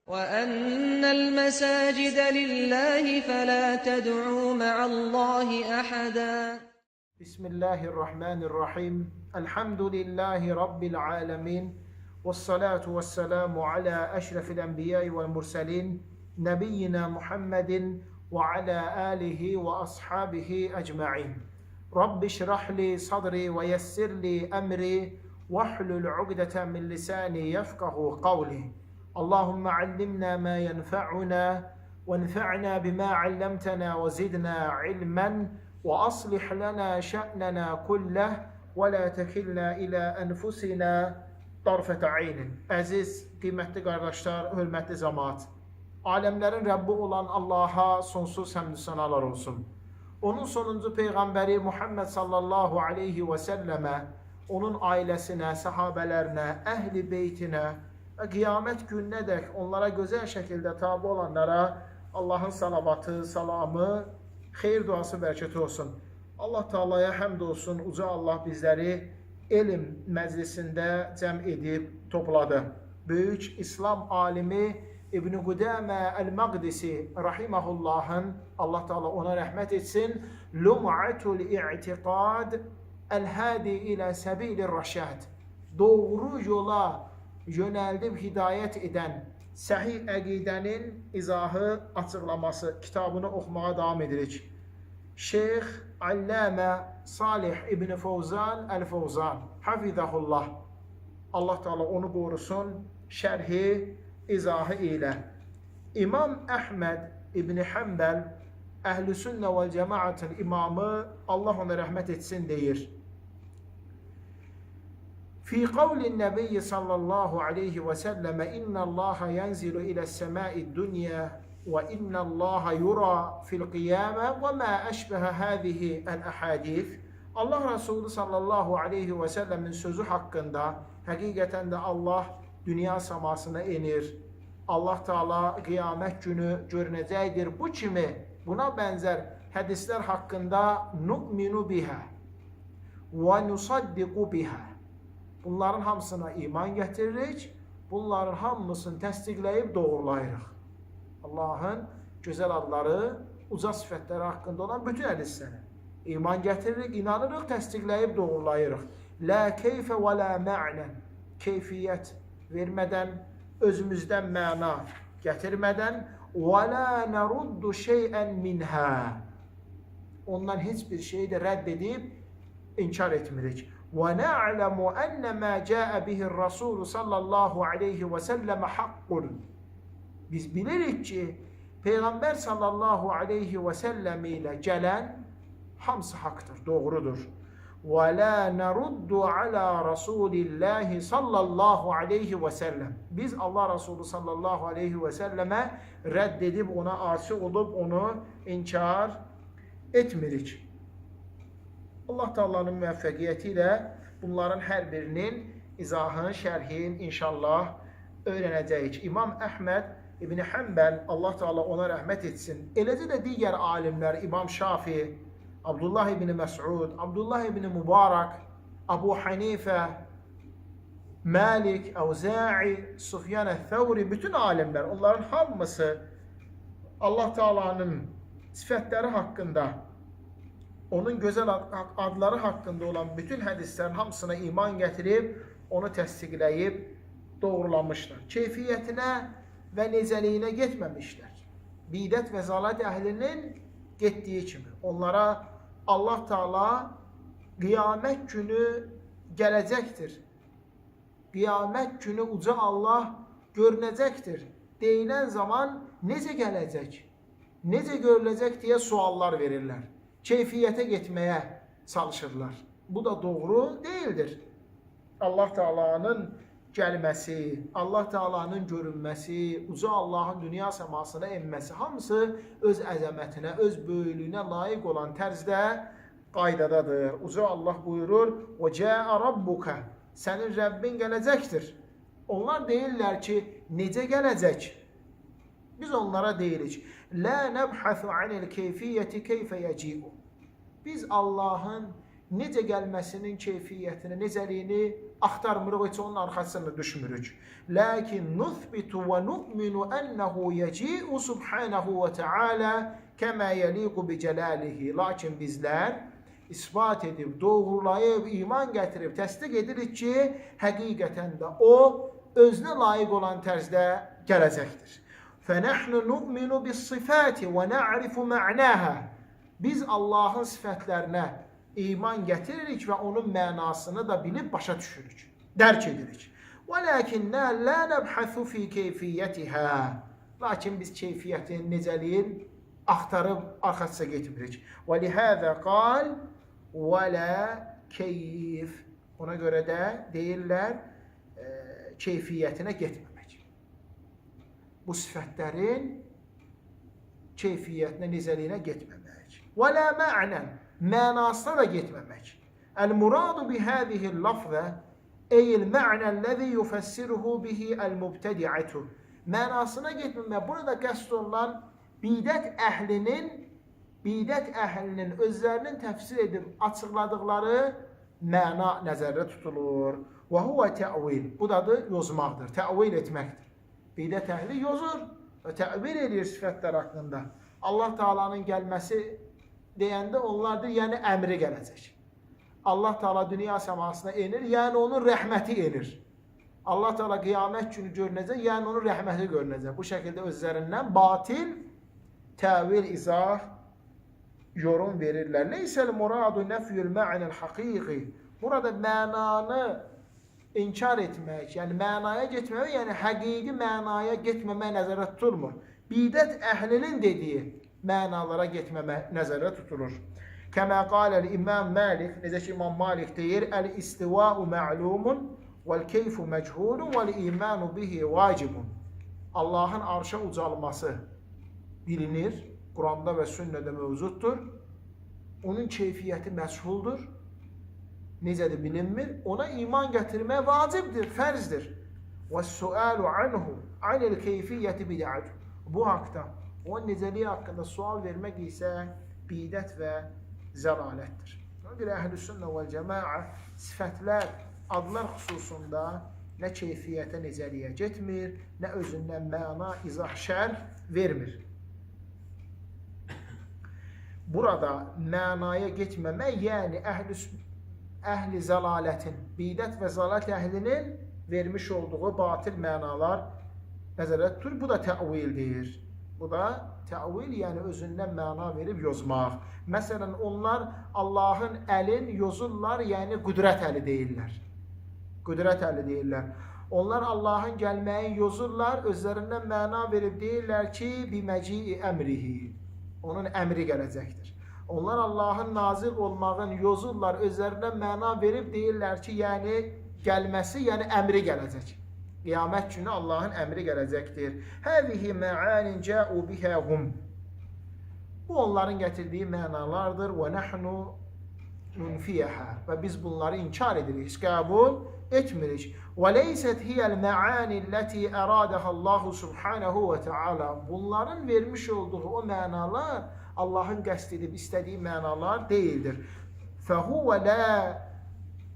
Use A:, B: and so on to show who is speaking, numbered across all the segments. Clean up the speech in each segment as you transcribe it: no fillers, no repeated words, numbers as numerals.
A: وَأَنَّ الْمَسَاجِدَ لِلَّهِ فَلَا تَدْعُوا مَعَ اللَّهِ أَحَدًا.
B: Bismillahirrahmanirrahim. Elhamdülillahi Rabbil alemin. Vessalatu vesselamu ala eşrefil enbiya'i vel murselin. Nebiyyina Muhammedin ve ala alihi ve ashabihi ecma'in. Rabbi şrahli sadri ve yessirli emri. Vahlul ugdeten min lisani yefkahu kavli. Allahümme allimna ma yenfa'una. Venfa'na bima allamtana ve zidna ilmen. وأصلح لنا شأننا كله ولا تكلنا إلى أنفسنا طرفة عين. Əziz, qiymətli qardaşlar, hörmətli cəmaət. Aləmlərin Rəbbi olan Allaha sonsuz həmd sənalar olsun. Onun sonuncu peyğəmbəri Muhammed sallallahu aleyhi və səlləmə, onun ailəsinə, səhabələrinə, əhli beytinə və qiyamət gününədək onlara gözəl şəkildə tabi olanlara Allahın salavatı, salamı, xeyir duası bərəkəti olsun. Allah Taala'ya həmd olsun. Uca Allah bizləri elm məclisində cəm edib topladı. Böyük İslam alimi İbn Qudamə el-Maqdisi rahimehullahın, Allah Taala ona rəhmət etsin, Lum'atul i'tiqad el-hadi ilə səbilir rəşad, doğru yola yönəldib hidayət edən Səhih əqidənin izahı, açıqlaması kitabını oxumağa davam edirik. Şeyx Allamə Salih İbn Fawzan el-Fawzan hafizahullah, Allah Teala onu qorusun, şərhi, izahı ilə. İmam Əhməd İbn Hanbəl Əhl-i Sünnə və Cəmaətin imamı, Allah ona rəhmət etsin, deyir. في قول النبي صلى الله عليه وسلم إن الله ينزل إلى السماء الدنيا وإن الله يرى في القيامة وما أشبه هذه الأحاديث. Allah Resulü sallallahu aleyhi ve sellemin sözü hakkında hakikaten de Allah dünya samasına inir. Allah Teala kıyamet günü görünecektir. Bu kimi buna benzer hadisler hakkında nu'minu biha ve nusaddiqu biha. Bunların hamısına iman gətiririk, bunların hamısını təsdiqləyib doğrulayırıq. Allahın gözəl adları, uca sifətləri haqqında olan bütün hədislərə iman gətiririk, inanırıq, təsdiqləyib doğrulayırıq. La keyfə və la mə'nən, keyfiyyət vermədən, özümüzdən məna gətirmədən, və la nəruddu şeyən minhə, ondan heç bir şeyi də rədd edib inkar etmirik. وَنَعْلَمُ أَنَّ مَا جَاءَ بِهِ الرَّسُولُ sallallahu aleyhi ve sellem haqqun. Biz bilirik ki, Peyğəmbər sallallahu aleyhi ve sellem ilə gələn hamısı haqdır, doğrudur. وَلَا نَرُدُّ عَلَى رَسُولِ اللّٰهِ sallallahu aleyhi ve sellem. Biz Allah Resulü sallallahu aleyhi ve selleme reddedib, ona asi olub, onu inkar etmirik. Allah Teala'nın müvəffəqiyyəti ilə bunların hər birinin izahını, şərhin inşallah öyrənəcəyik. İmam Əhməd İbn Hanbəl, Allah Teala ona rəhmət etsin, eləcə də digər alimlər, İmam Şafi, Abdullah ibn Məs'ud, Abdullah ibn Mübarək, Abu Hanifə, Malik, Əvzə'i, Sufyan əth-Thawri, bütün alimlər, onların hamısı Allah Teala'nın sifətləri haqqında, onun gözəl adları haqqında olan bütün hədislərin hamısına iman gətirib, onu təsdiqləyib, doğrulamışlar. Keyfiyyətinə və necəliyinə getməmişlər. Bidət və zalət əhlinin getdiyi kimi. Onlara Allah Teala qiyamət günü gələcəkdir. Qiyamət günü uca Allah görünəcəkdir. Deyilən zaman necə gələcək, necə görüləcək deyə suallar verirlər. Keyfiyyətə getməyə çalışırlar. Bu da doğru değildir. Allah Teala'nın gəlməsi, Allah Teala'nın görünməsi, uca Allahın dünya səmasına enməsi hamısı öz əzəmətinə, öz böyüklüyünə layiq olan tərzdə qaydadadır. Uca Allah buyurur: "Və rabbuka", sənin Rəbbin gələcəkdir. Onlar deyirlər ki, necə gələcək? Biz onlara deyirik: "La nebhasu anil keyfiyyəti keyfə yeci'u." Biz Allahın necə gəlməsinin keyfiyyətini, necəliyini axtarmırıq, heç onun arxasında düşmürük. Lakin nuthbitu və nu'minu ennehu yeci'u subhanahu və teala kəmə yeliqu bi celalihi. Lakin bizlər isbat edib, doğrulayıb, iman gətirib, təsdiq edirik ki, həqiqətən də o, özünə layiq olan tərzdə gələcəkdir. فَنَحْنُ نُؤْمِنُ بِالصِّفَاتِ وَنَعْرِفُ مَعْنَاهَا. Biz Allahın sifətlərinə iman gətiririk və onun mənasını da bilib başa düşürük, dərk edirik. وَلَكِنَّا لَا نَبْحَثُ فِي كَيْفِيَّتِهَا. Lakin biz keyfiyyətin, necəliyin axtarıb arxasıca getmirik. وَلِهَذَا قَالْ وَلَا كَيْفِ. Ona görə də deyirlər, keyfiyyətinə getməmək. Bu sifətlərin keyfiyyətinə, necəliyinə getməmək. وَلَا مَعْنًا. Mənasına da getməmək. El-muradu bihəzihil lafzə eyil mə'nəl-ləzi yufəssiruhu bihi el-mubtədi'atu. Mənasına getməmək. Burada qəsd olunan bidət əhlinin özlərinin təfsir edib açıqladıqları məna nəzərdə tutulur. Və huvə tə'vil. Bu da yozmaqdır, tə'vil etməkdir. Bidət əhli yozur və tə'vil edir sifətlər haqqında. Allah Taala'nın gəlməsi deyəndə onlardır, yəni əmri gələcək. Allah Taala dünya səmasına enir, yəni onun rəhməti enir. Allah Taala qiyamət günü görünəcək, yəni onun rəhməti görünəcək. Bu şəkildə özlərindən batil təvil, izah, yorum verirlər. Leysəl muradu nəfyül mə'nəl haqiqi. Burada mənanı inkar etmək, yəni mənaya getməmək, yəni həqiqi mənaya getməmək nəzərdə tutulmur. Bidət əhlinin dediyi mənalara getməmək nəzərdə tutulur. Kəmə qaləl İmam Malik, necə ki İmam Malik deyir, əl-istiva'u mə'lumun vəl-keyfu məchulun vəl-imanu bihi vacibun. Allahın arşa ucalması bilinir, Quranda və sünnədə mövcuddur. Onun keyfiyyəti məchuldur. Necədir bilinmir? Ona iman gətirmək vacibdir, fərzdir. وَالسُّؤَالُ عَنْهُ عَنِ الْكَيْفِيَّةِ بِدْعَةٌ. Bu haqda, o necəliyi haqqında sual vermək isə bidət və zəlalətdir. Ona görə Əhl-i-Sünnə vəl-Cəmaə sifətlər, adlar xüsusunda nə keyfiyyətə, necəliyə getmir, nə özündən məna, izah, şərh vermir. Burada mənaya getməmək, yəni əhli zəlalətin, bidət və zəlalət əhlinin vermiş olduğu batil mənalar nəzərdə tutulur. Bu da təvildir. Bu da təvil, yəni özündən məna verib yozmaq. Məsələn, onlar Allahın əlin yozurlar, yəni qüdrət əli deyirlər. Qüdrət əli deyirlər. Onlar Allahın gəlməyin yozurlar, özlərindən məna verib deyirlər ki, biməcii əmrihi. Onun əmri gələcəkdir. Onlar Allahın nazil olmağın yozurlar, özlərindən məna verib deyirlər ki, yəni gəlməsi, yəni əmri gələcək. Qiyamət günü Allahın əmri gələcəkdir. Həzihi mə'anin cə'u bihəhum. Bu onların gətirdiyi mənalardır. Və nəhnu nunfiyəhə. Və biz bunları inkar edirik, qəbul etmirik. Və leysət hiyəl mə'ani ləti əradəhə Allahu subhanahu və teala. Bunların vermiş olduğu o mənalar Allahın qəsd edib istədiyi mənalar deyildir. Fəhuvə lə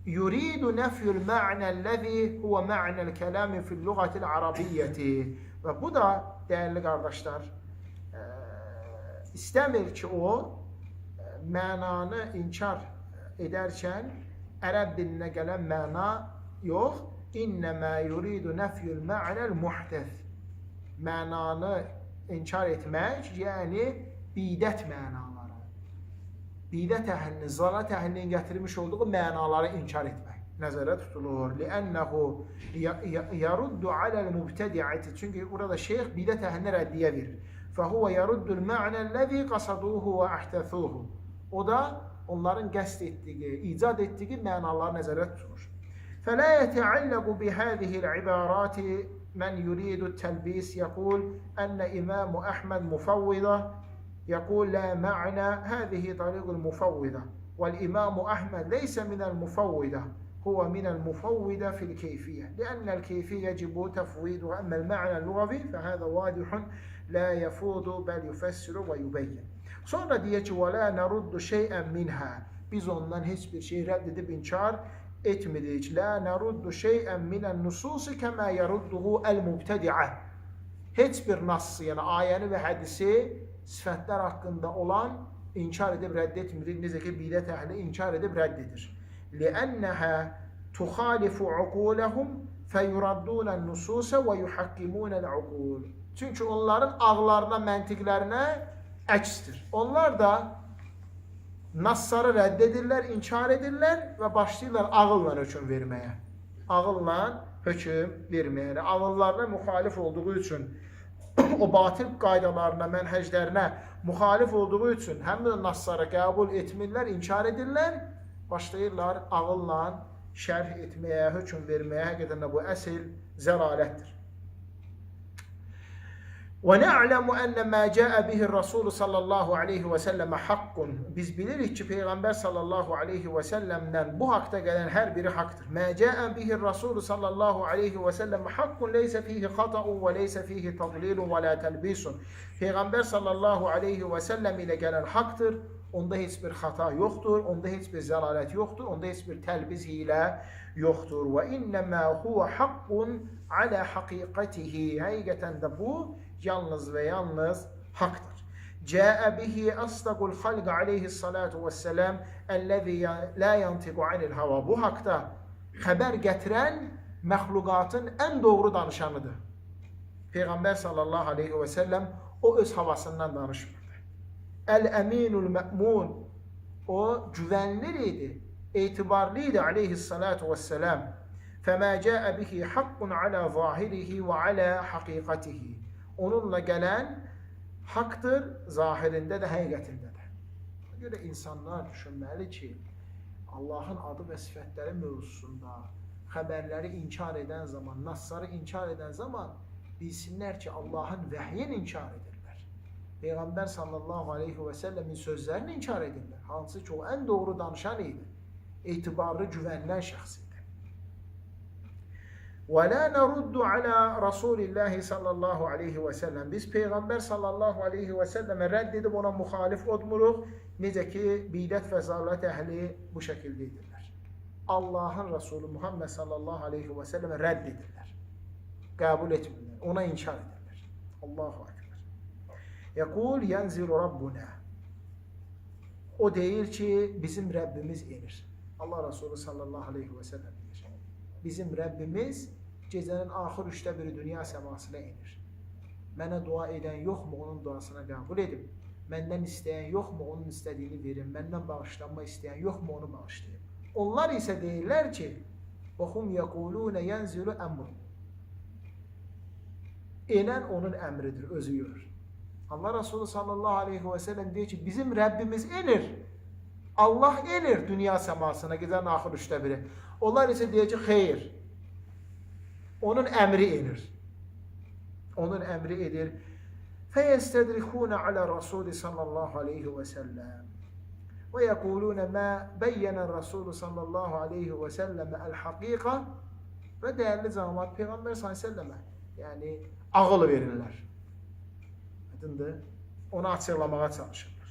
B: yuridu nəfyül mə'nəl-ləzi huvə mə'nəl-kələmi fil-lüğətil arabiyyəti. Və bu da, dəyərli qardaşlar, istəmir ki, o mənanı inkar edərkən ərəb dilinə gələn məna yox, innəmə yuridu nəfyül mə'nəl-muhdəth. Mənanı inkar etmək, yəni bidət mənaları. Bidət əhlinin, zəlalət əhlinin gətirmiş olduğu mənaları inkar etmək nəzərdə tutulur. Li'ənəhu yaruddu aləl-mubtədi'əti. Çünki burada şeyx bidət əhlinə rəddiyə verir. Fəhuvə yaruddul mə'nəl-ləzi qasaduhu və əhdəsuhu. O da onların qəsd etdiyi, icad etdiyi mənaları nəzərdə tutulur. Fələ yətəalləqu bihəzihil ibarati mən yuridu təlbis yəqul ənə İmam Əhməd mufavvidə يقول لا معنى هذه طريق المفوضة والإمام أحمد ليس من المفوضة هو من المفوضة في الكيفية لأن الكيفية يجب تفويضها أما المعنى اللغوي فهذا واضح لا يفوض بل يفسر ويبين. Sonra diyor ki ولا نرد شيئا منها. Biz ondan hiçbir şey reddedip inkar etmirik. La neruddu şey'en minen nususi kema yerudduhu el-mubtedi'ə. Heç bir nassı, yəni ayəni və hədisi sifətlər haqqında olan inkar edib rədd etmirik. Necə ki, bidət əhli inkar edib rədd edir. Li'annəhə tuxalifu uquləhum fəyuraddunən nususə və yuhakkimunəl uqul. Çünki onların ağlarına, məntiqlərinə əksdir. Onlar da nassları rədd edirlər, inkar edirlər və başlayırlar ağılla hökm verməyə. Ağılla hökm verməyə. Ağıllarına müxalif olduğu üçün, o batil qaydalarına, mənhəclərinə müxalif olduğu üçün həmin nassları qəbul etmirlər, inkar edirlər, başlayırlar ağılla şərh etməyə, hökm verməyə. Həqiqətən də bu əsl zəlalətdir. وَنَعْلَمُ أَنَّ مَا جَاءَ بِهِ الرَّسُولُ صَلَّى اللّٰهُ عَلَيْهِ وَسَلَّمَ حَقٌّ. Biz bilirik ki, Peyğəmbər sallallahu aleyhi və səlləmdən bu haqda gələn hər biri haqdır. مَا جَاءَ بِهِ الرَّسُولُ صَلَّى اللّٰهُ عَلَيْهِ وَسَلَّمَ حَقٌّ لَيْسَ فِيهِ خَطَأٌ وَلَيْسَ فِيهِ تَضْلِيلٌ وَلَا تَلْبِيسٌ. Peyğəmbər sallallahu aleyhi və səlləm ilə gələn haqdır. Onda heç bir xata yoxdur, onda heç bir zəlalət yoxdur, onda heç bir təlbiz hilə yoxdur. وَإِنَّمَا هُوَ حَقٌّ عَلَى حَقِيقَتِهِ. Həqiqətən də bu yalnız və yalnız haqdır. Cəə bihi asdaqul xalq aleyhissalatu vesselam əlləzi la yantiqu anil hava. Bu haqda xəbər gətirən məxluqatın ən doğru danışanıdır. Peyğəmbər sallallahu aleyhi və səlləm o öz havasından danışmırdı. Əl-əminul mə'mun, o güvənlir idi, etibarlı idi aleyhissalatu vesselam. Fəmə cəə bihi haqqun alə zahirihi və alə haqiqatihi. Onunla gələn haqdır, zahirində də, həqiqətində də. Ona görə insanlar düşünməli ki, Allahın adı və sifətləri mövzusunda xəbərləri inkar edən zaman, nassları inkar edən zaman bilsinlər ki, Allahın vəhyini inkar edirlər. Peyğəmbər sallallahu aleyhi və səlləmin sözlərini inkar edirlər. Hansı ki, o ən doğru danışan idi. Etibarlı, güvənilən şəxs idi. وَلَا نَرُدُّ عَلَى رَسُولِ اللّٰهِ sallallahu aleyhi və səlləm. Biz Peyğəmbər sallallahu aleyhi və səlləmə rədd edib ona müxalif olmuruq. Necə ki, bidət və zalət əhli bu şəkildə edirlər. Allahın Resulü Muhammed sallallahu aleyhi və səlləmə rədd edirlər. Qəbul etmirlər, ona inkar edirlər. Allahu akbar. Yəqul yənzilu Rabbuna. O deyir ki, bizim Rəbbimiz enir. Allah Resulü sallallahu aleyhi və səlləm deyir. Bizim Rəbbimiz gecənin axır üçdə biri dünya səmasına enir. Mənə dua edən yoxmu, onun duasına qəbul edim. Məndən istəyən yoxmu, onun istədiyini verin. Məndən bağışlanma istəyən yoxmu, onu bağışlayın. Onlar isə deyirlər ki, وَهُمْ يَقُولُونَ يَنْزِلُ əmr. Enən onun əmridir, özü görür. Allah Resulü sallallahu aleyhi və səlləm deyir ki, bizim Rəbbimiz enir. Allah enir dünya səmasına gecənin axır üçdə biri. Onlar isə deyir ki, xeyr. Onun əmri enir. Onun əmri edir. فَيَسْتَدْرِخُونَ عَلَى الرَّسُولِ sallallahu aleyhi və səlləm. وَيَقُولُونَ مَا بَيَّنَ الرَّسُولُ sallallahu aleyhi və səlləm əl-haqiqə. Və dəyərli cəmaət Peyğəmbər sallallahu aleyhi və səlləmə, yəni ağıl verirlər. Aydındır? Onu açıqlamağa çalışırlar.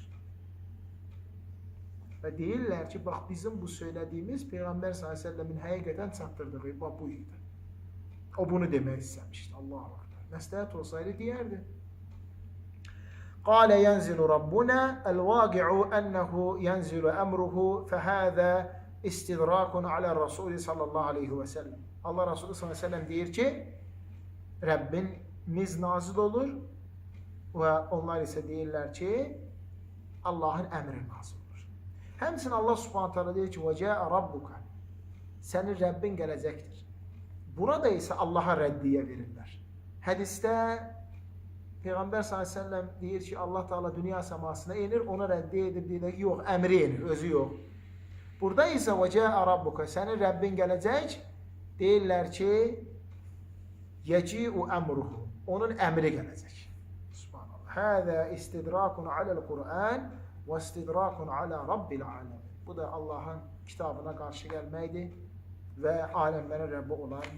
B: Və deyirlər ki, bax bizim bu söylədiyimiz Peyğəmbər s.ə.v-in həqiqətən çatdırdığı bu idi. O bunu demək istəmişdi. Allahu akbar. Məsləhət olsaydı deyərdi. Qalə yənzilu Rabbuna əl-vaqi'u ənəhu yənzilu əmruhu fəhəzə istidrakun alə Rasulü sallallahu aleyhi və səlləm. Allah Rasulü sallallahu aleyhi və səlləm deyir ki, Rəbbimiz nazil olur və onlar isə deyirlər ki, Allahın əmri nazil olur. Həmçinin Allah subhanət hala deyir ki, وَجَاءَ رَبُّكَ. Sənin Rəbbin gələcəkdir. Burada isə Allaha rəddiyə verirlər. Hədisdə Peyğəmbər s.ə.v deyir ki, Allah Teala dünya səmasına enir, ona rəddiyə edir, deyir ki, yox, əmri enir, özü yox. Burada isə وَجَاءَ رَبُّكَ. Sənin Rəbbin gələcək, deyirlər ki, يَجِيءُ əmruhu. Onun əmri gələcək. Subhanallah. Həzə istidrakun aləl Qur'an və istidrakun alə Rabbil aləmin. Bu da Allahın kitabına qarşı gəlməkdir və aləmlərin Rəbbi olan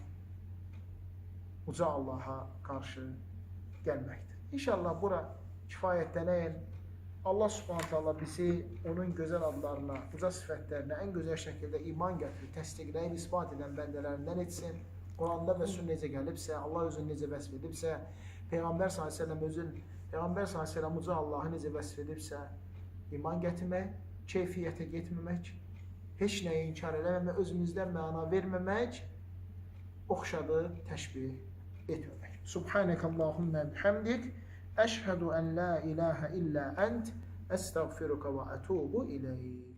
B: uca Allaha qarşı gəlməkdir. İnşallah bura kifayətlənəyin Allah subhanahu teala bizi onun güzel adlarına, uca sifətlərinə en güzel şekilde iman gətirib, təsdiqləyib, ispat edən bəndələrindən etsin. Quranda və sünnə necə gəlibsə, Allah özünü necə vəsf edibsə, Peyğəmbər s.ə.v özün, Peyğəmbər s.ə.v uca Allahı necə vəsf edibsə, iman gətirmək, keyfiyyətə getməmək, heç nəyi inkar eləməmək, özümüzdən məna verməmək, oxşadı təşbih etməmək. Subhanəkəllahümmə bihamdik, əşhədu ən la ilahə illə ənt, əstəğfiruka və ətubu iləyik.